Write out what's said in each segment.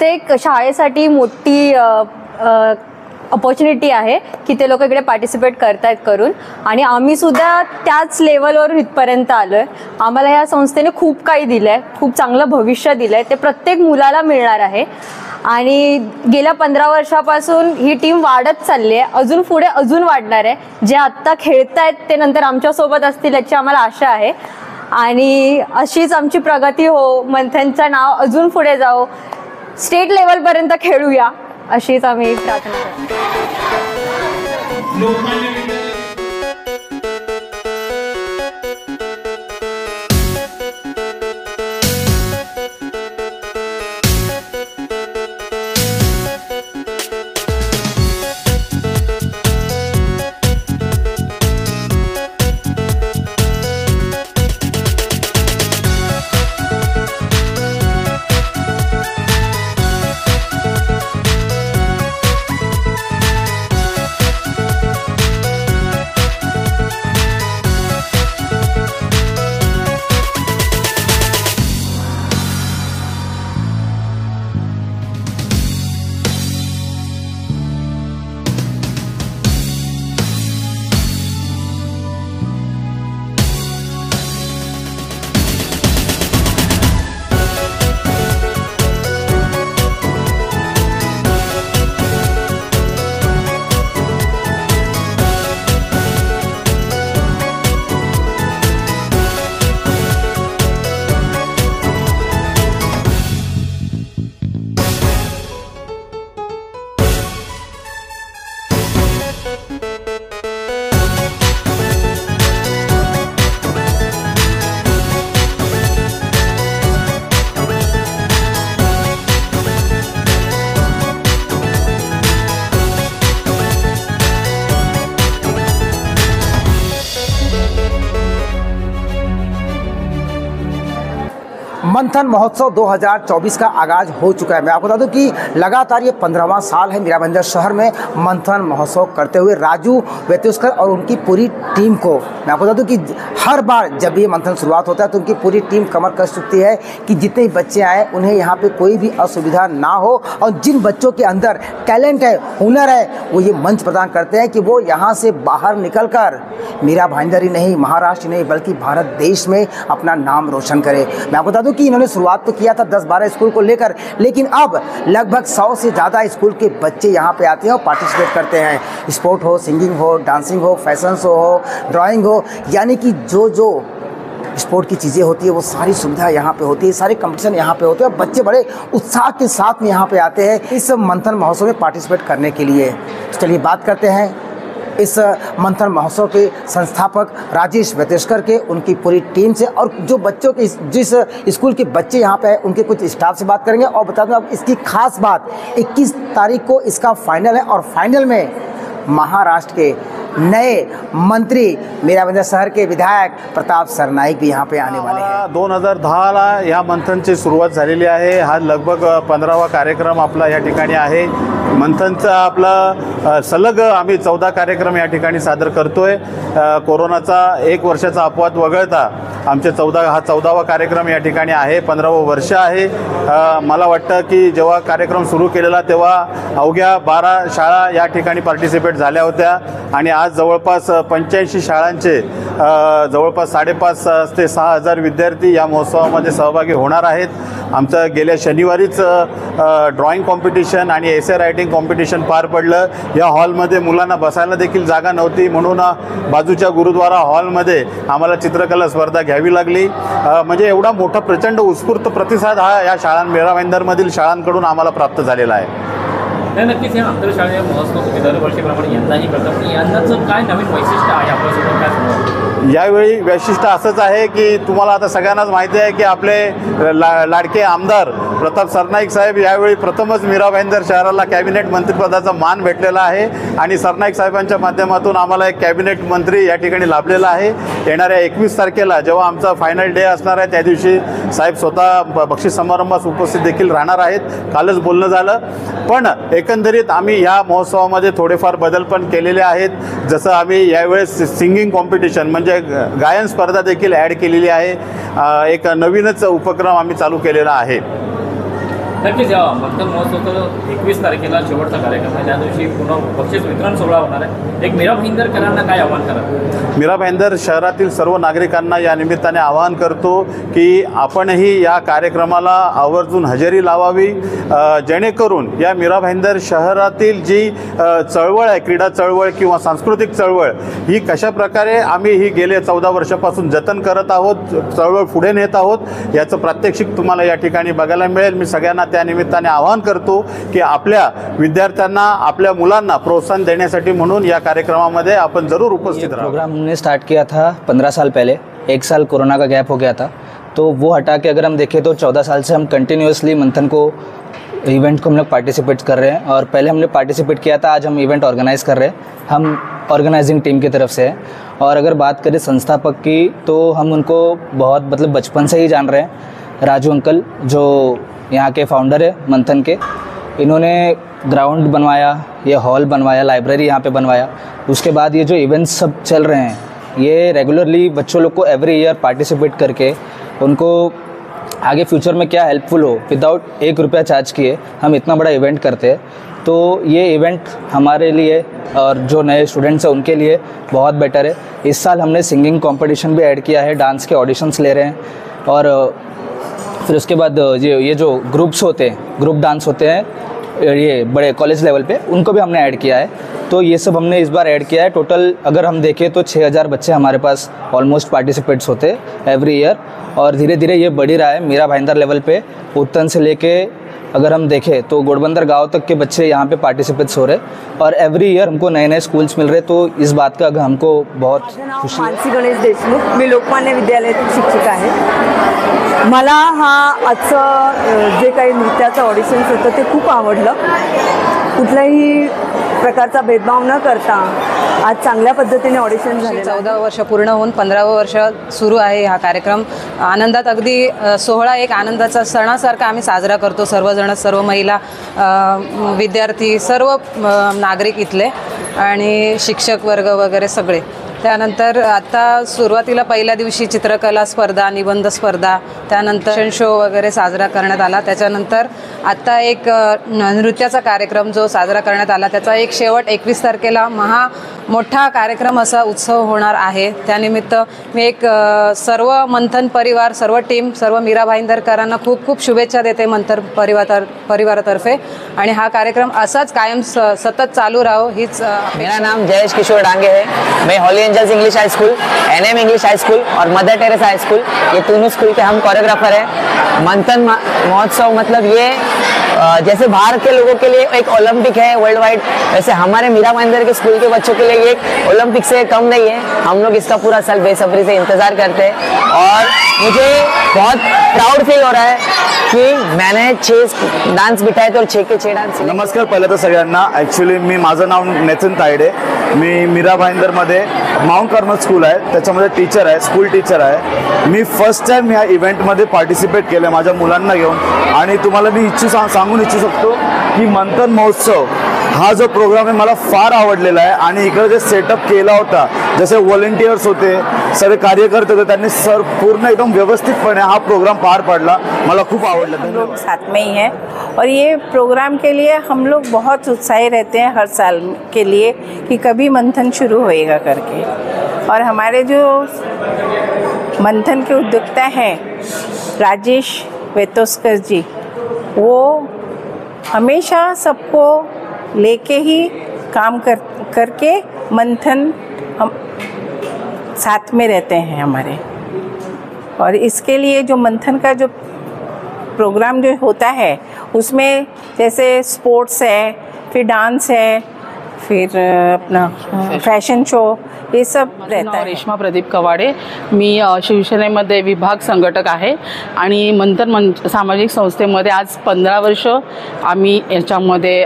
प्रत्येक शाळेसाठी मोठी अपॉर्च्युनिटी आहे की ते लोक इकडे पार्टिसिपेट करतायत करून, आणि आम्ही सुद्धा त्याच लेवलवरून इथपर्यंत आलो आहे. आम्हाला ह्या संस्थेने खूप काही दिलं आहे, खूप चांगलं भविष्य दिलं आहे, ते प्रत्येक मुलाला मिळणार आहे. आणि गेल्या 15 वर्षापासून ही टीम वाढत चालली आहे, अजून पुढे अजून वाढणार आहे. जे आत्ता खेळत आहेत ते नंतर आमच्यासोबत असतील याची आम्हाला आशा आहे. आणि अशीच आमची प्रगती हो, मंथनचं नाव अजून पुढे जाओ, स्टेट लेवलपर्यंत खेळूया अशीच आम्ही प्रार्थना करतो. मंथन महोत्सव 2024 का आगाज हो चुका है। मैं आपको बता दूं कि लगातार ये 15वां साल है मीरा भाईंदर शहर में मंथन महोत्सव करते हुए राजू वेतुस्कर और उनकी पूरी टीम को। मैं आपको बता दूं कि हर बार जब ये मंथन शुरुआत होता है तो उनकी पूरी टीम कमर कस चुकती है कि जितने बच्चे आए उन्हें यहाँ पे कोई भी असुविधा ना हो, और जिन बच्चों के अंदर टैलेंट है, हुनर है, वो ये मंच प्रदान करते हैं कि वो यहाँ से बाहर निकल कर मीरा भाईंदर ही नहीं, महाराष्ट्र नहीं, बल्कि भारत देश में अपना नाम रोशन करे। मैं आपको बता दूं कि इन्होंने शुरुआत तो किया था 10-12 स्कूल को लेकर, लेकिन अब लगभग 100 से ज़्यादा स्कूल के बच्चे यहाँ पे आते हैं और पार्टिसिपेट करते हैं। स्पोर्ट हो, सिंगिंग हो, डांसिंग हो, फैशन शो हो, ड्राइंग हो, यानी कि जो स्पोर्ट की चीज़ें होती है वो सारी सुविधा यहाँ पे होती है, सारे कंपटीशन यहाँ पे होते हैं। बच्चे बड़े उत्साह के साथ में यहाँ पे आते हैं इस मंथन महोत्सव में पार्टिसिपेट करने के लिए। तो चलिए बात करते हैं इस मंथन महोत्सव के संस्थापक राजेश वेतेश्कर के, उनकी पूरी टीम से, और जो बच्चों के जिस स्कूल के बच्चे यहाँ पे हैं उनके कुछ स्टाफ से बात करेंगे। और बता दूँ अब इसकी खास बात 21 तारीख को इसका फाइनल है, और फाइनल में महाराष्ट्र के नए मंत्री मीरा भाईंदर शहर के विधायक प्रताप सरनाईक भी यहाँ पे आने वाले हैं। 2010ला या मंथनची सुरुवात झालेली आहे। हा लगभग 15वा कार्यक्रम आपला या ठिकाणी आहे। मंथनचा आपला सलग आम्ही 14 कार्यक्रम या ठिकाणी सादर करतोय। कोरोनाचा 1 वर्षाचा अपवाद वगळता आमचे 14वा कार्यक्रम या ठिकाणी आहे। 15वं वर्ष आहे। मला वाटतं की जेव्हा कार्यक्रम सुरू केलेला तेव्हा अवघ्या 12 शाळा या ठिकाणी पार्टिसिपेट झाल्या होत्या, आणि आज जवळपास 85 शाळांचे जवळपास 5.5 ते 6,000 विद्यार्थी या महोत्सवामध्ये सहभागी होणार आहेत। आमचं गेल्या शनिवारीच ड्रॉइंग कॉम्पिटिशन आणि एसे रायटिंग कॉम्पिटिशन पार पडलं। या हॉलमध्ये मुलांना बसायला देखील जागा नव्हती, म्हणून बाजूच्या गुरुद्वारा हॉलमध्ये आम्हाला चित्रकला स्पर्धा घ्यावी लागली। म्हणजे एवढा मोठा प्रचंड उत्स्फूर्त प्रतिसाद हा या मीरा भाईंदरमधील शाळांकडून आम्हाला प्राप्त झालेला आहे। नक्कीच हे आंतरशालेय महोत्सव दरवर्षीप्रमाणे यंदाही करतात, पण यंदाचं काय नवीन वैशिष्ट्य आहे आपल्यासोबत काय सांगू? यावेळी वैशिष्ट्य असंच आहे की तुम्हाला आता सगळ्यांनाच माहिती आहे की आपले लाडके आमदार प्रताप सरनाईक साहेब यावेळी प्रथमच मीरा भाईंदर शहराला कॅबिनेट मंत्रिपदाचा मान भेटलेला आहे, आणि सरनाईक साहेबांच्या माध्यमातून आम्हाला एक कॅबिनेट मंत्री या ठिकाणी लाभलेला आहे। येणाऱ्या 21 तारखेला जेव्हा आमचा फायनल डे असणार आहे त्या दिवशी साहेब स्वतः बक्षीस समारंभास उपस्थित देखील राहणार आहेत। कालच बोलणं झालं, पण एकंदरीत आम्ही ह्या महोत्सवामध्ये थोडेफार बदल पण केलेले आहेत। जसं आम्ही यावेळेस सिंगिंग कॉम्पिटिशन म्हणजे गायन स्पर्धा देखील ॲड केलेली आहे। एक नवीनच उपक्रम आम्ही चालू केलेला आहे। नक्कीच या मंथन महोत्सवाचा 21 तारखेला शेवटचा कार्यक्रम आहे. त्या दिवशी पुन्हा बक्षीस वितरण सोहळा होणार आहे. एक मीरा भाईंदरकरांना काय आव्हान करा? मीरा भाईंदर शहरातील सर्व नागरिकांना या निमित्ताने आवाहन करतो की आपणही या कार्यक्रमाला आवर्जून हजेरी लावावी, जेणेकरून या मीरा भाईंदर शहरातील जी चळवळ आहे, क्रीडा चळवळ किंवा सांस्कृतिक चळवळ, ही कशा प्रकारे आम्ही ही गेले 14 वर्षापासून जतन करत आहोत, चळवळ पुढे नेत आहोत, याचं प्रात्यक्षिक तुम्हाला या ठिकाणी बघायला मिळेल. मी सगळ्यांना त्या निमित्ताने आवाहन करतो की आपल्या विद्यार्थ्यांना, आपल्या मुलांना प्रोत्साहन देण्यासाठी म्हणून या कार्यक्रमामध्ये आपण जरूर उपस्थित राहा. प्रोग्राम हमने स्टार्ट किया था 15 साल पहले. 1 साल कोरोना का गैप हो गया था, तो वो हटा के अगर हम देखें तो 14 साल से हम कंटिन्यूसली मंथन को इवेंट को हम लोग पार्टिसिपेट कर रहे हैं. और पहले हमने पार्टिसिपेट किया था, आज हम इवेंट ऑर्गेनाइज़ कर रहे हैं. हम ऑर्गेनाइजिंग टीम की तरफ से हैं. और अगर बात करें संस्थापक की, तो हम उनको बहुत मतलब बचपन से ही जान रहे हैं. राजू अंकल जो यहाँ के फाउंडर है मंथन के, इन्होंने ग्राउंड बनवाया, ये हॉल बनवाया, लाइब्रेरी यहाँ पे बनवाया. उसके बाद ये जो इवेंट्स सब चल रहे हैं, ये रेगुलरली बच्चों लोग को एवरी ईयर पार्टिसिपेट करके उनको आगे फ्यूचर में क्या हेल्पफुल हो, विदाउट 1 रुपया चार्ज किए हम इतना बड़ा इवेंट करते हैं. तो ये इवेंट हमारे लिए और जो नए स्टूडेंट्स हैं उनके लिए बहुत बेटर है. इस साल हमने सिंगिंग कंपटीशन भी ऐड किया है, डांस के ऑडिशंस ले रहे हैं. और फिर उसके बाद ये जो ग्रुप्स होते हैं, ग्रुप डांस होते हैं, ये बड़े कॉलेज लेवल पे, उनको भी हमने ऐड किया है. तो ये सब हमने इस बार ऐड किया है. टोटल अगर हम देखें तो 6000 बच्चे हमारे पास ऑलमोस्ट पार्टिसिपेट्स होते हैं एवरी ईयर. और धीरे धीरे ये बढ़ ही रहा है. मीरा भाईंदर लेवल पे उत्तन से लेके अगर हम देखें तो गोडबंदर गांव तक के बच्चे यहाँ पे पार्टिसिपेट्स हो रहे हैं. और एवरी ईयर हमको नए नए स्कूल्स मिल रहे. तो इस बात का हमको बहुत खुशी है. मानसी गणेश देशमुख, मी लोकमान्य विद्यालयातील शिक्षिका आहे. मला हा आजचं जे काही नृत्याचं ऑडिशन्स होतं ते खूप आवडलं. कुठल्याही प्रकारचा भेदभाव न करता आज चांगल्या पद्धतीने ऑडिशन झाले. 14 वर्ष पूर्ण होऊन 15वं वर्ष सुरू आहे हा कार्यक्रम. आनंदात अगदी सोहळा एक आनंदाचा सणासारखा आम्ही साजरा करतो. सर्वजण, सर्व महिला, विद्यार्थी, सर्व नागरिक इथले आणि शिक्षक वर्ग वगैरे सगळे. त्यानंतर आता सुरुवातीला पहिल्या दिवशी चित्रकला स्पर्धा, निबंध स्पर्धा, त्यानंतर शो वगैरे साजरा करण्यात आला. त्याच्यानंतर आत्ता एक नृत्याचा कार्यक्रम जो साजरा करण्यात आला, त्याचा एक शेवट 21 तारखेला मोठा कार्यक्रम असा उत्सव होणार आहे. त्यानिमित्त मी एक सर्व मंथन परिवार, सर्व टीम, सर्व मीरा भाईंदरकरांना खूप खूप शुभेच्छा देते मंथन परिवारातर्फे. आणि हा कार्यक्रम असाच कायम सतत चालू राहो हीच. मेरा नाम जयेश किशोर डांगे है. मैं हॉली एंजल्स इंग्लिश हाई स्कूल, एनएम इंग्लिश हाई स्कूल और मदर टेरेसा हाई स्कूल, ये तीनों स्कूल के हम कोरियोग्राफर हैं. मंथन महोत्सव मतलब ये जैसे बाहर के लोगों के लिए एक ओलंपिक है वर्ल्ड वाइड, वैसे हमारे मीरा भाईंदर के स्कूल के बच्चों के लिए ये एक ओलंपिक से कम नहीं है. हम लोग इसका पूरा साल बेसब्री से इंतज़ार करते हैं. और मुझे बहुत प्राउड फील हो रहा है की मैंने 6 डान्स बिठाए थे और 6 के 6 डान्स. नमस्कार. पहिलं तर सगळ्यांना ॲक्च्युली माझं नाव नेथन तायडे. मी मीरा भाईंदरमध्ये माउंट कार्मल स्कूल आहे, त्याच्यामध्ये टीचर आहे, स्कूल टीचर आहे. मी फर्स्ट टाइम ह्या इव्हेंटमध्ये पार्टिसिपेट केलं माझ्या मुलांना घेऊन. आणि तुम्हाला मी सांगून इच्छू शकतो की मंथन महोत्सव हा जो प्रोग्राम आहे मला फार आवडलेला आहे. आणि इकडे जे सेटअप केला होता, जसे व्हॉलेंटियर्स होते, सगळे कार्यकर्ते होते, त्यांनी पूर्ण एकदम व्यवस्थितपणे हा प्रोग्राम पार पाडला. मला खूप आवडलं. हम लोग साथ में ही हैं और ये प्रोग्राम के लिए हम लोग बहुत उत्साही रहते हैं हर साल के लिए कि कभी मंथन शुरू होएगा करके. और हमारे जो मंथन के उद्योक्ता हैं राजेश वेतोस्कर जी, वो हमेशा सबको लेके ही काम करके मंथन हम साथ में रहते हैं हमारे. और इसके लिए जो मंथन का जो प्रोग्राम जो होता है उसमें जैसे स्पोर्ट्स है, फिर डांस है, फिर अपना फॅशन शो, हे सब रहता है. रेश्मा प्रदीप कवाडे, मी शिवसेनेमध्ये विभाग संघटक आहे. आणि मंथन सामाजिक संस्थेमध्ये आज 15 वर्ष आम्ही याच्यामध्ये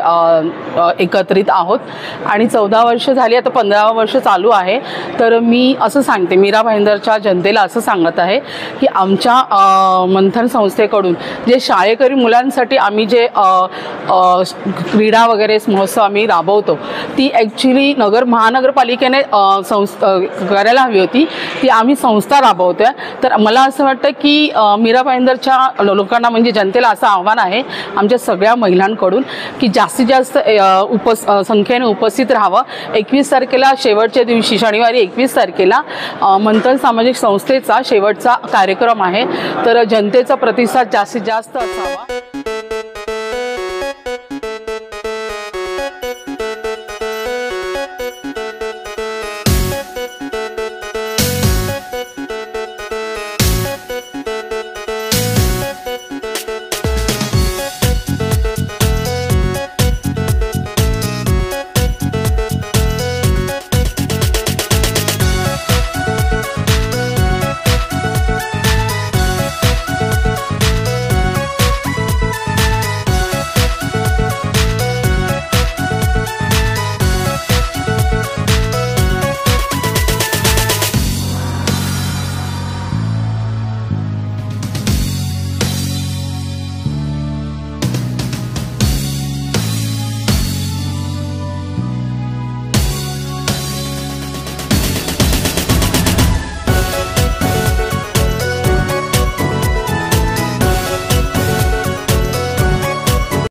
एकत्रित आहोत. आणि 14 वर्ष झाली, आता 15वं वर्ष चालू आहे. तर मी असं सांगते, मीरा भाईंदरच्या जनतेला असं सांगत आहे की आमच्या मंथन संस्थेकडून जे शाळेकरी मुलांसाठी आम्ही जे क्रीडा वगैरे महोत्सव आम्ही राबवतो, ती ॲक्च्युली महानगरपालिकेने करायला हवी होती, ती आम्ही संस्था राबवतोय. तर मला असं वाटतं की मीरा भाईंदरच्या लोकांना म्हणजे जनतेला असं आव्हान आहे आमच्या सगळ्या महिलांकडून की जास्तीत जास्त संख्येने उपस्थित राहावं. 21 तारखेला शेवटच्या दिवशी शनिवारी 21 तारखेला मंथन सामाजिक संस्थेचा शेवटचा कार्यक्रम आहे. तर जनतेचा प्रतिसाद जास्तीत जास्त असावा.